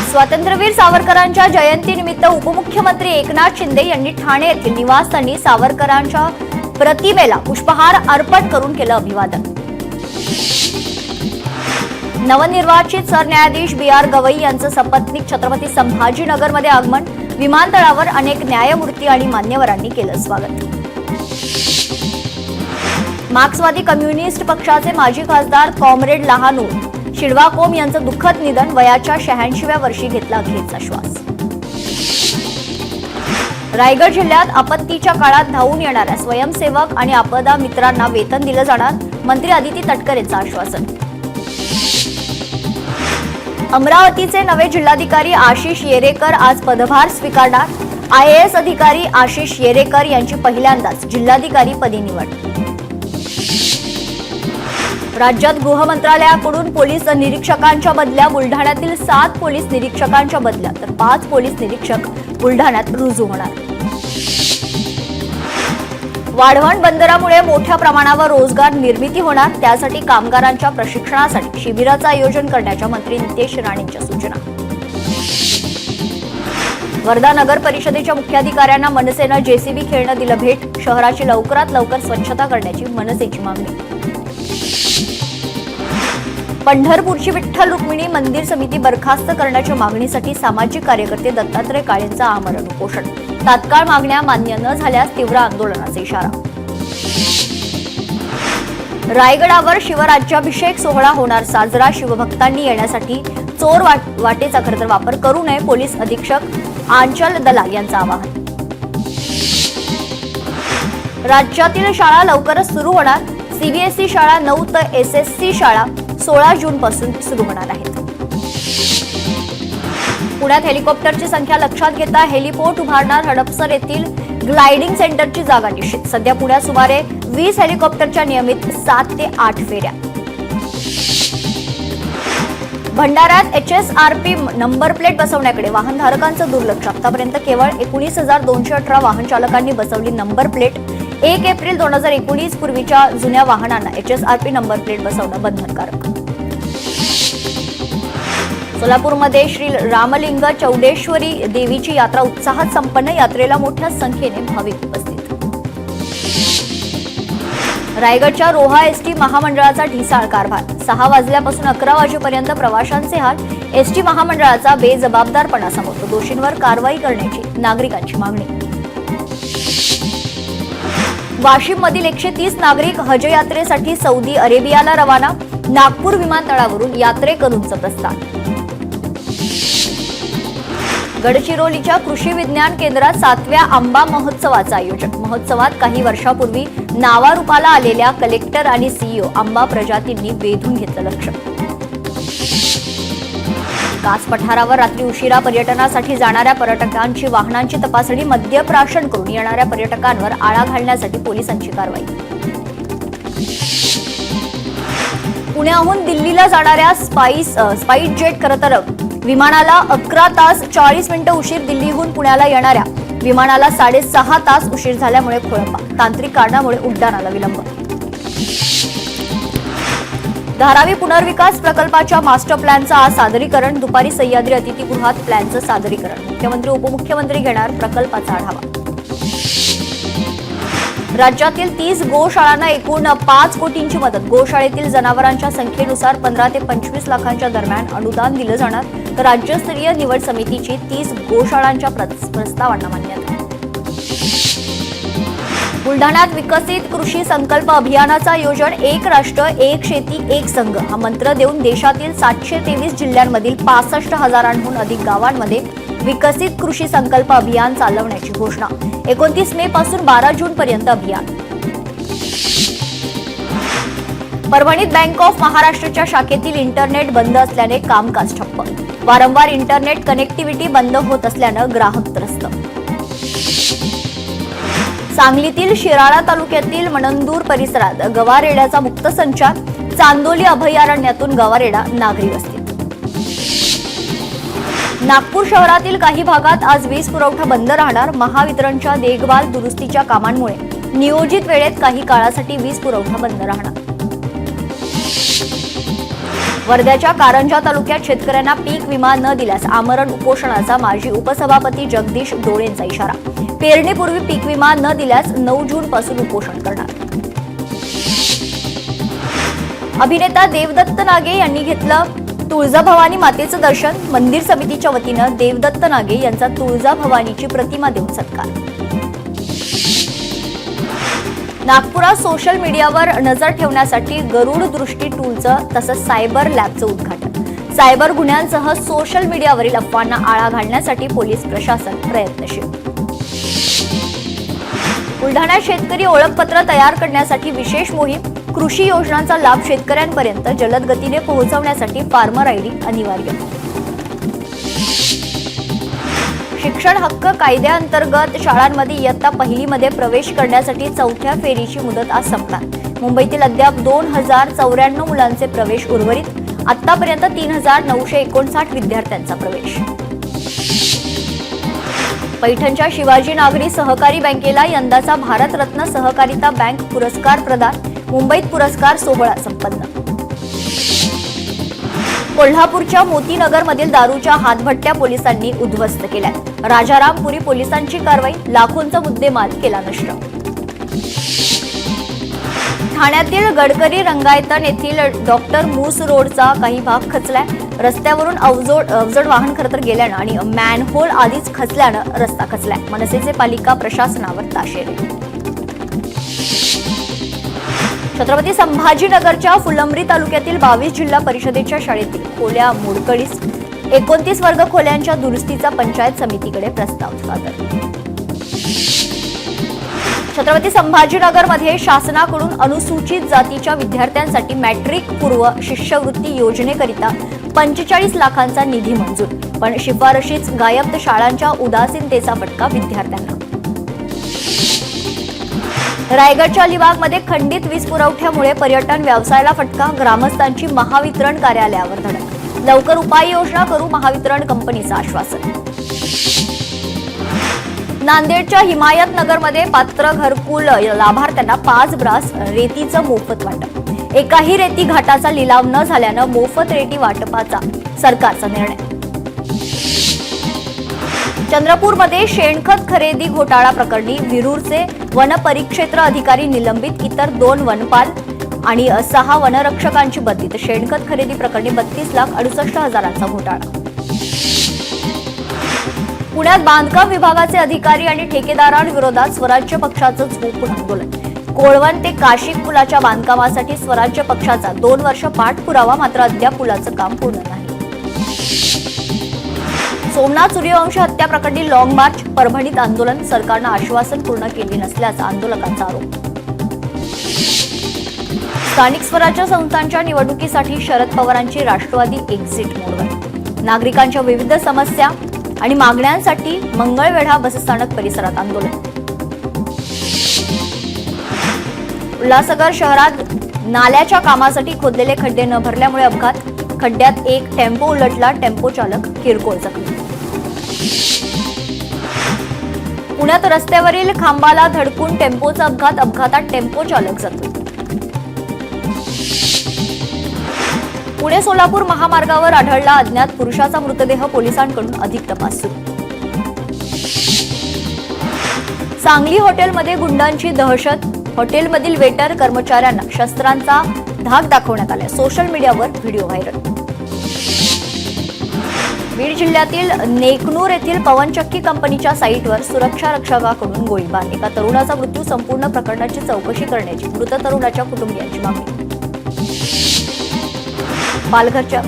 स्वातंत्र्यवीर सावरकरांच्या जयंतीनिमित्त उपमुख्यमंत्री एकनाथ शिंदे यांनी ठाणे येथील निवासस्थानी सावरकरांच्या प्रतिमेला पुष्पहार अर्पण करून केलं अभिवादन। नवनिर्वाचित सरन्यायाधीश बी.आर. गवई यांचं सपत्नीक छत्रपती संभाजीनगरमध्ये आगमन। विमानतळावर अनेक न्यायमूर्ती आणि मान्यवरांनी केलं स्वागत। मार्क्सवादी कम्युनिस्ट पक्षाचे माजी खासदार कॉम्रेड लहानू शिडवाकोम यांचं दुःखद निधन। वयाच्या 86व्या वर्षी घेतला अखेरचा श्वास। रायगड जिल्ह्यात आपत्तीच्या काळात धावून येणाऱ्या स्वयंसेवक आणि आपदा मित्रांना वेतन दिलं जाणार। मंत्री अदिती तटकरे यांचं आश्वासन। अमरावतीचे नवे जिल्हाधिकारी आशिष येरेकर आज पदभार स्वीकारणार। IAS अधिकारी आशिष येरेकर यांची पहिल्यांदाच जिल्हाधिकारी पदी निवड। राज्यात गृह मंत्रालयाकडून पोलीस निरीक्षकांच्या बदल्या। बुलढाण्यातील 7 पोलीस निरीक्षकांच्या बदल्या तर 5 पोलीस निरीक्षक बुलढाण्यात रुजू होणार। वाढवण बंदरामुळे मोठ्या प्रमाणावर रोजगार निर्मिती होणार। त्यासाठी कामगारांच्या प्रशिक्षणासाठी शिबिराचं आयोजन करण्याच्या मंत्री नितेश राणेंच्या सूचना। वर्धा नगर परिषदेच्या मुख्याधिकाऱ्यांना मनसेनं JCB खेळणं दिलं भेट। शहराची लवकरात लवकर स्वच्छता करण्याची मनसेची मागणी। पंढरपूरची विठ्ठल रुक्मिणी मंदिर समिती बरखास्त करण्याच्या मागणीसाठी सामाजिक कार्यकर्ते दत्तात्रय काळेंचं आमरण उपोषण। तात्काळ मागण्या मान्य न झाल्यास तीव्र आंदोलनाचा इशारा। रायगडावर शिवराज्याभिषेक सोहळा होणार साजरा। शिवभक्तांनी येण्यासाठी चोर वाटेचा खरतर वापर करू नये। पोलीस अधीक्षक आंचल दलाल यांचं आवाहन। राज्यातील शाळा लवकरच सुरू होणार। CBSE शाळा 9 तर SSC शाळा 16 जून पासून सुरू होणार आहेत। पुण्यात हेलिकॉप्टरची संख्या लक्षात घेता हेलिपोर्ट उभारणार। हडपसर येथील ग्लायडिंग सेंटरची जागा निश्चित। सध्या पुण्यात सुमारे 20 हेलिकॉप्टरच्या नियमित 7 ते 8 फेऱ्या। भंडाऱ्यात HSRP नंबर प्लेट बसवण्याकडे वाहनधारकांचं दुर्लक्ष। आतापर्यंत केवळ 19,218 वाहन चालकांनी बसवली नंबर प्लेट। 1 एप्रिल 2019 पूर्वीच्या जुन्या वाहनांना HSRP नंबर प्लेट बसवणं बंधनकारक। सोलापूरमध्ये श्री रामलिंग चौडेश्वरी देवीची यात्रा उत्साहात संपन्न। यात्रेला मोठ्या संख्येने भाविक उपस्थित। रायगडच्या रोहा ST महामंडळाचा ढिसाळ कारभार। 6 वाजल्यापासून 11 वाजेपर्यंत प्रवाशांचे हाल। ST महामंडळाचा बेजबाबदारपणा समोर। दोषींवर कारवाई करण्याची नागरिकांची मागणी। वाशिममधील 130 नागरिक हज यात्रेसाठी सौदी अरेबियाला रवाना। नागपूर विमानतळावरून यात्रेकरूंचं प्रस्थान। गडचिरोलीच्या कृषी विज्ञान केंद्रात 7व्या आंबा महोत्सवाचं आयोजन। महोत्सवात काही वर्षापूर्वी नावारूपाला आलेल्या कलेक्टर आणि CEO आंबा प्रजातींनी वेधून घेतलं लक्ष। कास पठारावर रात्री उशिरा पर्यटनासाठी जाणाऱ्या पर्यटकांची वाहनांची तपासणी। मद्यप्राशन करून येणाऱ्या पर्यटकांवर आळा घालण्यासाठी पोलिसांची कारवाई। पुण्याहून दिल्लीला जाणाऱ्या स्पाइस जेट खरतर विमानाला 11 तास 40 मिनिटं उशीर। दिल्लीहून पुण्याला येणाऱ्या विमानाला 6.5 तास उशीर झाल्यामुळे खोळंबा। तांत्रिक कारणामुळे उड्डाणाला विलंब। धारावी पुनर्विकास प्रकल्पाच्या मास्टर प्लॅनचं आज सादरीकरण। दुपारी सह्याद्री अतिथीगृहात प्लॅनचं सादरीकरण। मुख्यमंत्री उपमुख्यमंत्री घेणार प्रकल्पाचा आढावा। राज्यातील 30 गोशाळांना एकूण 5 कोटींची मदत। गोशाळेतील जनावरांच्या संख्येनुसार 15 ते 25 लाखांच्या दरम्यान अनुदान दिलं जाणार। तर राज्यस्तरीय निवड समितीची 30 गोशाळांच्या प्रस्तावांना मान्यता। बुलढाण्यात विकसित कृषी संकल्प अभियानाचं आयोजन। एक राष्ट्र एक शेती एक संघ हा मंत्र देऊन देशातील 723 जिल्ह्यांमधील 65,000हून अधिक गावांमध्ये विकसित कृषी संकल्प अभियान चालवण्याची घोषणा। 29 मे पासून 12 जून पर्यंत अभियान। परभणीत बँक ऑफ महाराष्ट्रच्या शाखेतील इंटरनेट बंद असल्याने कामकाज ठप्प। वारंवार इंटरनेट कनेक्टिव्हिटी बंद होत असल्यानं ग्राहक त्रस्त। सांगलीतील शिराळा तालुक्यातील मनंदूर परिसरात गवारेड्याचा मुक्त संचार। चांदोली अभयारण्यातून गवारेडा नागरी वस्तीत। नागपूर शहरातील काही भागात आज वीज पुरवठा बंद राहणार। महावितरणच्या देखभाल दुरुस्तीच्या कामांमुळे नियोजित वेळेत काही काळासाठी वीज पुरवठा बंद राहणार. वर्ध्याच्या कारंजा तालुक्यात शेतकऱ्यांना पीक विमा न दिल्यास आमरण उपोषणाचा माजी उपसभापती जगदीश डोळेंचा इशारा. पेरणीपूर्वी पीक विमा न दिल्यास 9 जून पासून उपोषण करणार. अभिनेता देवदत्त नागे यांनी घेतलं तुळजाभवानी मातेचं दर्शन. मंदिर समितीच्या वतीनं देवदत्त नागे यांचा तुळजाभवानीची प्रतिमा देऊन सत्कार. नागपुरात सोशल मीडियावर नजर ठेवण्यासाठी गरुड दृष्टी टूलचं तसंच सायबर लॅबचं उद्घाटन. सायबर गुन्ह्यांसह सोशल मीडियावरील अफवांना आळा घालण्यासाठी पोलीस प्रशासन प्रयत्नशील. बुलढाण्यात शेतकरी ओळखपत्र तयार करण्यासाठी विशेष मोहीम. कृषी योजनांचा लाभ शेतकऱ्यांपर्यंत जलद गतीने पोहोचवण्यासाठी फार्मर आयडी अनिवार्य. शिक्षण हक्क कायद्याअंतर्गत शाळांमध्ये इयत्ता पहिलीमध्ये प्रवेश करण्यासाठी 4थ्या फेरीची मुदत आज संपणार. मुंबईतील अद्याप 2094 मुलांचे प्रवेश उर्वरित. आतापर्यंत 3959 विद्यार्थ्यांचा प्रवेश. पैठणच्या शिवाजी नागरी सहकारी बँकेला यंदाचा भारतरत्न सहकारिता बँक पुरस्कार प्रदान. मुंबईत पुरस्कार सोहळा संपन्न. कोल्हापूरच्या मोतीनगरमधील दारूच्या हातभट्ट्या पोलिसांनी उद्ध्वस्त केल्या. राजारामपुरी पोलिसांची कारवाई. लाखोंचा मुद्देमाल केला नष्ट. ठाण्यातील गडकरी रंगायतन येथील डॉक्टर मूस रोडचा काही भाग खचलाय. रस्त्यावरून अवजड वाहन खरं तर गेल्यानं आणि मॅनहोल आधीच खचल्यानं रस्ता खचलाय. मनसेचे पालिका प्रशासनावर ताशेरे. छत्रपती संभाजीनगरच्या फुलंब्री तालुक्यातील 22 जिल्हा परिषदेच्या शाळेतील खोल्या मोडकळीस. 29 वर्ग खोल्यांच्या दुरुस्तीचा पंचायत समितीकडे प्रस्ताव सादर. छत्रपती संभाजीनगरमध्ये शासनाकडून अनुसूचित जातीच्या विद्यार्थ्यांसाठी मॅट्रिक पूर्व शिष्यवृत्ती योजनेकरिता 45 लाखांचा निधी मंजूर. पण शिफारशीच गायब. शाळांच्या उदासीनतेचा फटका विद्यार्थ्यांना. रायगडच्या अलिबागमध्ये खंडित वीज पुरवठ्यामुळे पर्यटन व्यवसायाला फटका. ग्रामस्थांची महावितरण कार्यालयावर धडक. लवकर उपाययोजना करू महावितरण कंपनीचं आश्वासन. नांदेडच्या हिमायतनगरमध्ये पात्र घरकुल लाभार्थ्यांना 5 ब्रास रेतीचं मोफत वाटप. एकाही रेती घाटाचा लिलाव न झाल्यानं मोफत रेती वाटपाचा सरकारचा निर्णय. चंद्रपूरमध्ये शेणखत खरेदी घोटाळा प्रकरणी विरूरचे वनपरिक्षेत्र अधिकारी निलंबित. इतर 2 वनपाल आणि 6 वनरक्षकांची बदली. तर शेणखत खरेदी प्रकरणी 32,68,000चा घोटाळा. पुण्यात बांधकाम विभागाचे अधिकारी आणि ठेकेदारांविरोधात स्वराज्य पक्षाचं झोपून आंदोलन. कोळवण ते काशिक पुलाच्या बांधकामासाठी स्वराज्य पक्षाचा 2 वर्ष पाठपुरावा. मात्र अद्याप पुलाचं काम पूर्ण नाही. सोमनाथ सूर्यवंशी हत्या प्रकरणी लॉंग मार्च. परभणीत आंदोलन. सरकारनं आश्वासन पूर्ण केली नसल्याचा आंदोलकांचा आरोप. स्थानिक स्वराज्य संस्थांच्या निवडणुकीसाठी शरद पवारांची राष्ट्रवादी एक्झिट मोडवर. नागरिकांच्या विविध समस्या आणि मागण्यांसाठी मंगळवेढा बसस्थानक परिसरात आंदोलन. उल्हासनगर शहरात नाल्याच्या कामासाठी खोदलेले खड्डे न भरल्यामुळे अपघात. खड्ड्यात एक टेम्पो उलटला. टेम्पो चालक किरकोळ जखमी. पुण्यात रस्त्यावरील खांबाला धडकून टेम्पोचा अपघात. अपघातात टेम्पो चालक जखमी. पुणे सोलापूर महामार्गावर आढळला अज्ञात पुरुषाचा मृतदेह. पोलिसांकडून अधिक तपास सुरू. सांगली हॉटेलमध्ये गुंडांची दहशत. हॉटेलमधील वेटर कर्मचाऱ्यांना शस्त्रांचा धाक दाखवण्यात आला. सोशल मीडियावर व्हिडिओ व्हायरल. बीड जिल्ह्यातील नेकनूर येथील पवनचक्की कंपनीच्या साईटवर सुरक्षा रक्षकाकडून गोळीबार. एका तरुणाचा मृत्यू. संपूर्ण प्रकरणाची चौकशी करण्याची मृत तरुणाच्या कुटुंबियांची मागणी. पालघरच्या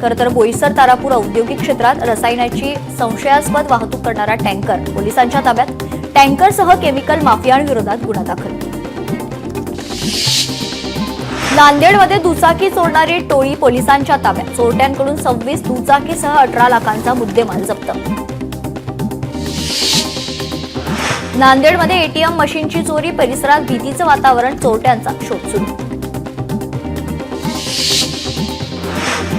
खरंतर बोईसर तारापूर औद्योगिक क्षेत्रात रसायनाची संशयास्पद वाहतूक करणारा टँकर पोलिसांच्या ताब्यात. टँकरसह केमिकल माफियांविरोधात गुन्हा दाखल. नांदेडमध्ये दुचाकी चोरणारी टोळी पोलिसांच्या ताब्यात. चोरट्यांकडून 26 दुचाकीसह 18 लाखांचा मुद्देमाल जप्त. नांदेडमध्ये एटीएम मशीनची चोरी. परिसरात भीतीचं वातावरण. चोरट्यांचा शोध सुरू.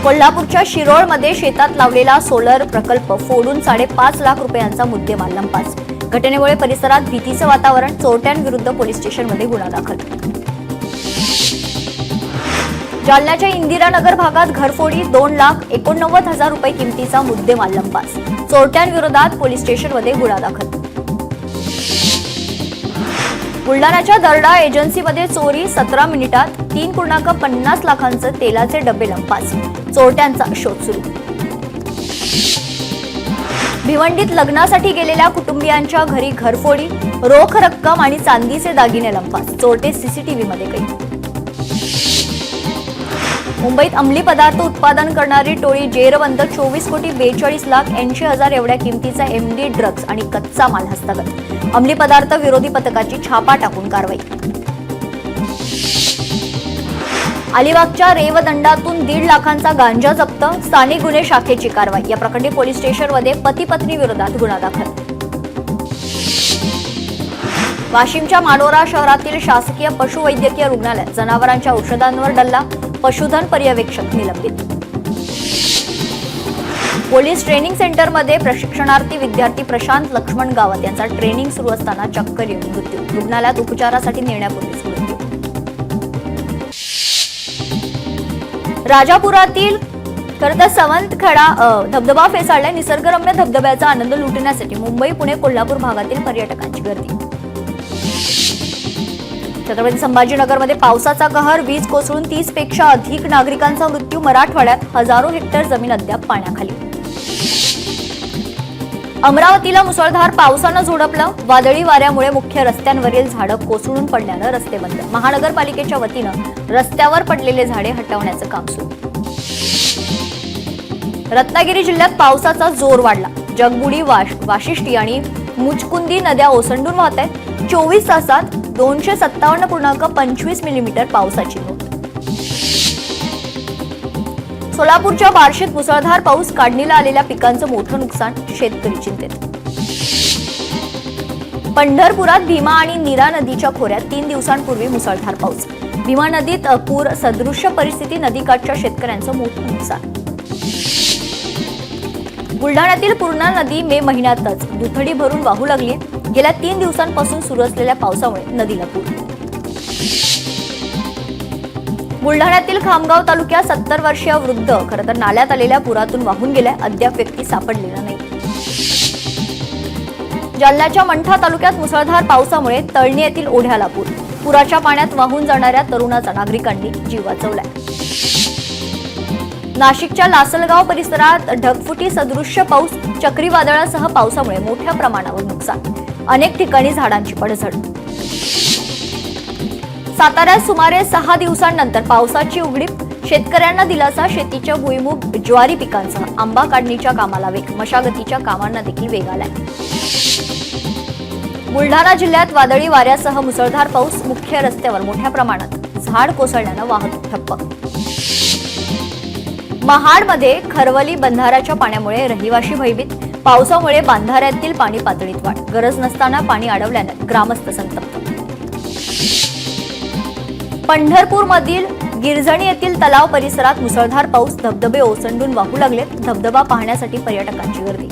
कोल्हापूरच्या शिरोळमध्ये शेतात लावलेला सोलर प्रकल्प फोडून 5.5 लाख रुपयांचा मुद्देमाल लंपास. घटनेमुळे परिसरात भीतीचं वातावरण. चोरट्यांविरुद्ध पोलीस स्टेशनमध्ये गुन्हा दाखल. जालन्याच्या इंदिरानगर भागात घरफोडी. 2,89,000 रुपये किमतीचा मुद्देमाल लंपास. चोरट्यांविरोधात पोलीस स्टेशनमध्ये गुन्हा दाखल. बुलढाण्याच्या दर्डा एजन्सीमध्ये चोरी. 17 मिनिटात 3.50 लाखांचं तेलाचे डबे लंपास. चोरट्यांचा शोध सुरू. भिवंडीत लग्नासाठी गेलेल्या कुटुंबियांच्या घरी घरफोडी. रोख रक्कम आणि चांदीचे दागिने लंपास. चोरटे सीसीटीव्हीमध्ये कैद. मुंबईत अंमली पदार्थ उत्पादन करणारी टोळी जेरबंद. 24,42,80,000 एवढ्या किमतीचा MD ड्रग्ज आणि कच्चा माल हस्तगत. अंमली पदार्थ विरोधी पथकाची छापा टाकून कारवाई. अलिबागच्या रेवदंडातून 1.5 लाखांचा गांजा जप्त. स्थानिक गुन्हे शाखेची कारवाई. या प्रकरणी पोलीस स्टेशनमध्ये पती पत्नी विरोधात गुन्हा दाखल. वाशिमच्या मानोरा शहरातील शासकीय पशुवैद्यकीय रुग्णालयात जनावरांच्या औषधांवर डल्ला. पशुधन पर्यवेक्षक निलंबित. पोलीस ट्रेनिंग सेंटरमध्ये प्रशिक्षणार्थी विद्यार्थी प्रशांत लक्ष्मण गावत यांचा ट्रेनिंग सुरू असताना चक्कर येऊन मृत्यू. रुग्णालयात उपचारासाठी नेण्यापूर्वीच मृत्यू. राजापुरातील खरं तर सावंतखडा धबधबा फेसाळलाय. निसर्गरम्य धबधब्याचा आनंद लुटण्यासाठी मुंबई, पुणे, कोल्हापूर भागातील पर्यटकांची गर्दी. छत्रपती संभाजीनगरमध्ये पावसाचा कहर. वीज कोसळून 30 पेक्षा अधिक नागरिकांचा मृत्यू. मराठवाड्यात हजारो हेक्टर जमीन अद्याप पाण्याखाली. अमरावतीला मुसळधार पावसानं झोडपलं. वादळी वाऱ्यामुळे मुख्य रस्त्यांवरील झाडं कोसळून पडल्यानं रस्ते बंद. महानगरपालिकेच्या वतीनं रस्त्यावर पडलेले झाडे हटवण्याचं काम सुरू. रत्नागिरी जिल्ह्यात पावसाचा जोर वाढला. जगबुडी, वाशिष्ठी आणि मुचकुंदी नद्या ओसंडून वाहत आहेत. 24 तासात 257.25 मिलीमीटर पावसाची नोंद. सोलापूरच्या बार्शीत मुसळधार पाऊस. काढणीला आलेल्या पिकांचं मोठं नुकसान. शेतकरी चिंतेत. पंढरपुरात भीमा आणि नीरा नदीच्या खोऱ्यात 3 दिवसांपूर्वी मुसळधार पाऊस. भीमा नदीत पूर सदृश्य परिस्थिती. नदीकाठच्या शेतकऱ्यांचं मोठं नुकसान. बुलढाण्यातील पूर्णा नदी मे महिन्यातच दुथडी भरून वाहू लागली. गेल्या 3 दिवसांपासून सुरू असलेल्या पावसामुळे नदीला पूर. बुलढाण्यातील खामगाव तालुक्यात 70 वर्षीय वृद्ध खरं तर नाल्यात आलेल्या पुरातून वाहून गेल्या. अद्याप व्यक्ती सापडलेला नाही. जालन्याच्या मंठा तालुक्यात मुसळधार पावसामुळे तळणी येथील ओढ्याला पूर. पुराच्या पाण्यात वाहून जाणाऱ्या तरुणाचा नागरिकांनी जीव वाचवलाय. नाशिकच्या लासलगाव परिसरात ढगफुटी सदृश्य पाऊस. चक्रीवादळासह पावसामुळे मोठ्या प्रमाणावर नुकसान. अनेक ठिकाणी झाडांची पडझड. साताऱ्यात सुमारे 6 दिवसांनंतर पावसाची उघडीप. शेतकऱ्यांना दिलासा. शेतीच्या भुईमूग, ज्वारी पिकांसह आंबा काढणीच्या कामाला वेग. मशागतीच्या कामांना देखील वेग आलाय. बुलढाणा जिल्ह्यात वादळी वाऱ्यासह मुसळधार पाऊस. मुख्य रस्त्यावर मोठ्या प्रमाणात झाड कोसळल्यानं वाहतूक ठप्प. महाडमध्ये खरवली बंधाऱ्याच्या पाण्यामुळे रहिवाशी भयभीत. पावसामुळे बांधाऱ्यातील पाणी पातळीत वाढ. गरज नसताना पाणी अडवल्यानं ग्रामस्थ संतप्त. पंढरपूरमधील गिरजणी येथील तलाव परिसरात मुसळधार पाऊस. धबधबे ओसंडून वाहू लागलेत. धबधबा पाहण्यासाठी पर्यटकांची गर्दी.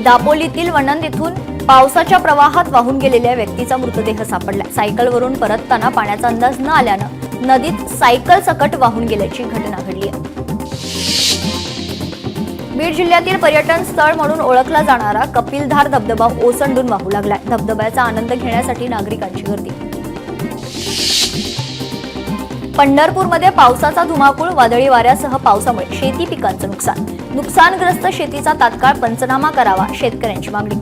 दापोलीतील वणंद येथून पावसाच्या प्रवाहात वाहून गेलेल्या व्यक्तीचा मृतदेह सापडला. सायकलवरून परतताना पाण्याचा अंदाज न आल्यानं नदीत सायकल सकट वाहून गेल्याची घटना घडली आहे. बीड जिल्ह्यातील पर्यटन स्थळ म्हणून ओळखला जाणारा कपिलधार धबधबा ओसंडून वाहू लागलाय. धबधब्याचा आनंद घेण्यासाठी नागरिकांची गर्दी. पंढरपूरमध्ये पावसाचा धुमाकूळ. वादळी वाऱ्यासह पावसामुळे शेती पिकांचं नुकसान. नुकसानग्रस्त शेतीचा तात्काळ पंचनामा करावा. शेतकऱ्यांची मागणी.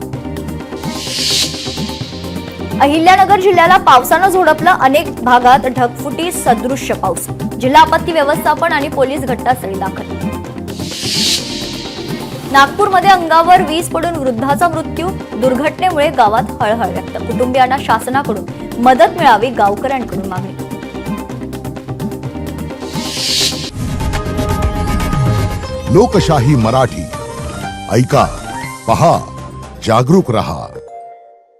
अहिल्यानगर जिल्ह्याला पावसानं झोडपलं. अनेक भागात ढगफुटी सदृश्य पाऊस. जिल्हा आपत्ती व्यवस्थापन आणि पोलीस घटनास्थळी दाखल. नागपूरमध्ये अंगावर वीज पडून वृद्धाचा मृत्यू. दुर्घटनेमुळे गावात हळहळ व्यक्त. कुटुंबियांना शासनाकडून मदत मिळावी. गावकऱ्यांकडून मागणी. लोकशाही मराठी ऐका, पहा, जागरूक रहा.